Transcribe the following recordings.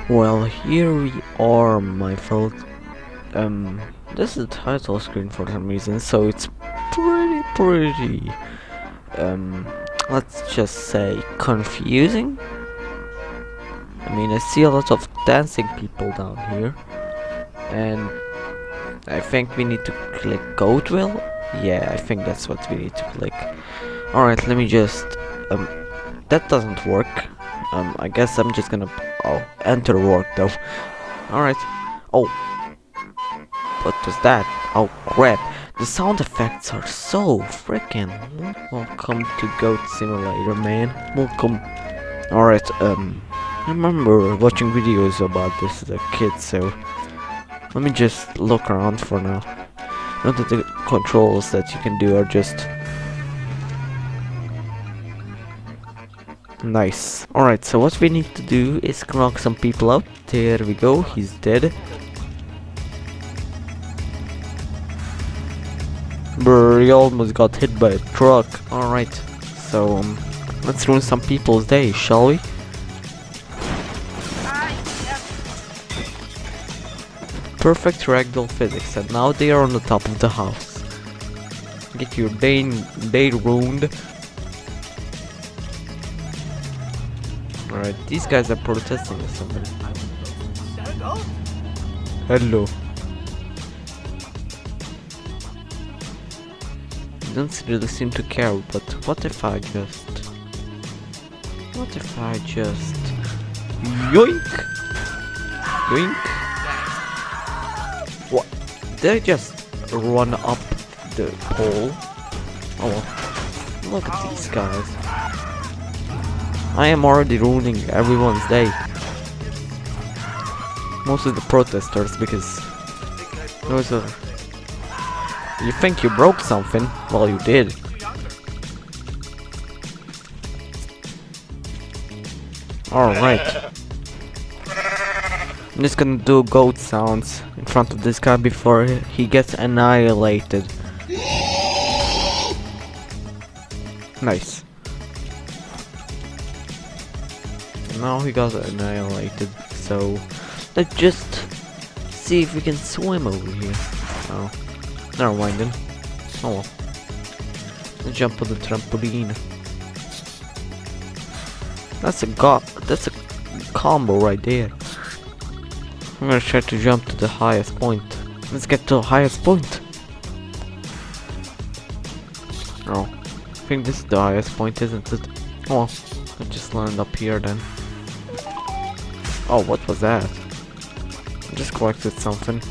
Well, here we are, my folks. This is the title screen for some reason, so it's pretty, um, let's just say confusing. I mean, I see a lot of dancing people down here, and I think we need to click Goatwill. Yeah, I think that's what we need to click. Alright, let me just, that doesn't work. I guess I'm just gonna, oh, enter work though. Alright. Oh, what was that? Oh crap. The sound effects are so freaking. Welcome to Goat Simulator, man. Welcome. Alright, I remember watching videos about this as a kid, so let me just look around for now. Not that the controls that you can do are just nice. Alright, so what we need to do is knock some people out. There we go, he's dead. Brr, he almost got hit by a truck. Alright, so let's ruin some people's day, shall we? Perfect ragdoll physics, and now they are on the top of the house. Get your day ruined. Alright, these guys are protesting or something. Hello. They don't really seem to care, but what if I just... Yoink! Yoink! What? Did I just run up the pole? Oh well. Look at these guys. I am already ruining everyone's day. Mostly the protesters, because those are... You think you broke something? Well, you did. Alright. I'm just gonna do goat sounds in front of this guy before he gets annihilated. Nice. Now he got annihilated, so let's just see if we can swim over here. Oh, never mind then. Oh well. Let's jump on the trampoline. That's a combo right there. I'm gonna try to jump to the highest point. Let's get to the highest point. Oh, I think this is the highest point, isn't it? Oh well, I just landed up here then. Oh, what was that? I just collected something.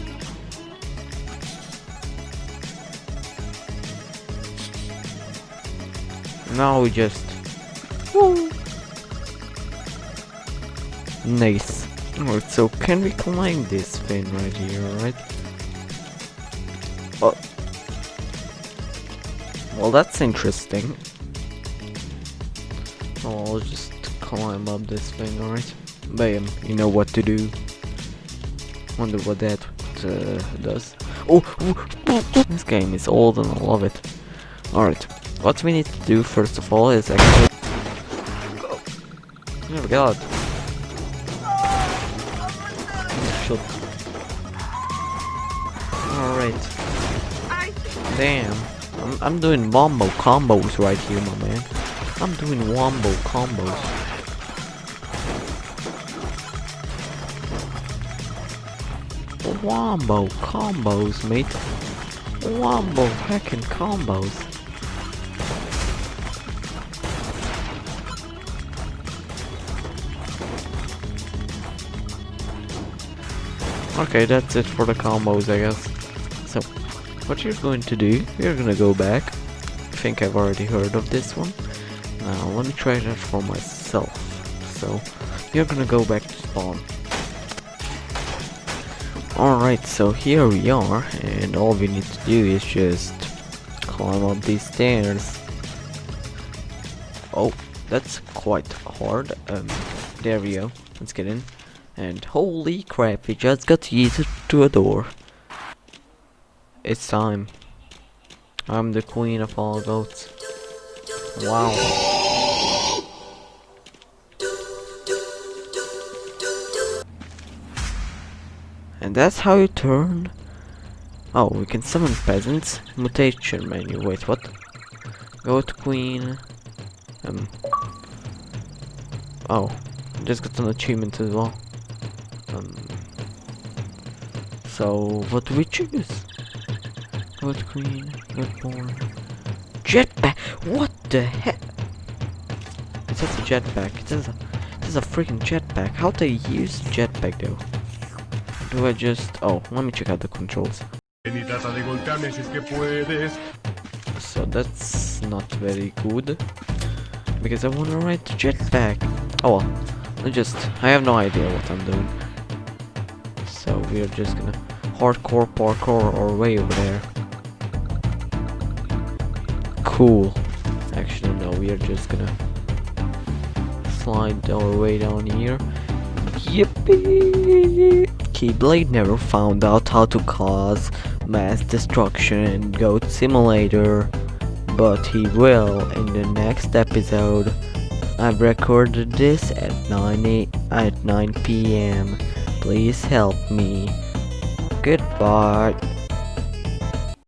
Now we just... Woo. Nice. Alright, so can we climb this thing right here, right? Oh. Well, that's interesting. Oh, I'll just climb up this thing, alright? Bam, you know what to do. Wonder what that does. Oh, this game is old and I love it. Alright, what we need to do first of all is actually... Oh my god. Shot. Alright. Damn. I'm doing wombo combos right here, my man. I'm doing wombo combos. Wombo combos, mate. Wombo heckin' combos. Okay, that's it for the combos, I guess. So, what you're going to do, you're gonna go back. I think I've already heard of this one. Now, let me try that for myself. So, you're gonna go back to spawn. Alright, so here we are, and all we need to do is just climb up these stairs. Oh, that's quite hard. There we go. Let's get in. And holy crap, we just got yeeted to a door. It's time. I'm the queen of all goats. Wow. And that's how you turn. Oh, we can summon peasants. Mutation menu. Wait, what? Goat queen. Oh, just got an achievement as well. So what do we choose? Goat queen. Goat born. Jetpack. What the heck? It says a jetpack. It says a freaking jetpack. How do I use jetpack though? Do I just... Oh, let me check out the controls. So that's not very good. Because I wanna ride the jetpack. Oh well. I have no idea what I'm doing. So we're just gonna hardcore parkour our way over there. Cool. Actually no, we are just gonna slide our way down here. Yippee! Keyblade never found out how to cause mass destruction in Goat Simulator, but he will in the next episode. I've recorded this at 9 p.m. Please help me. Goodbye.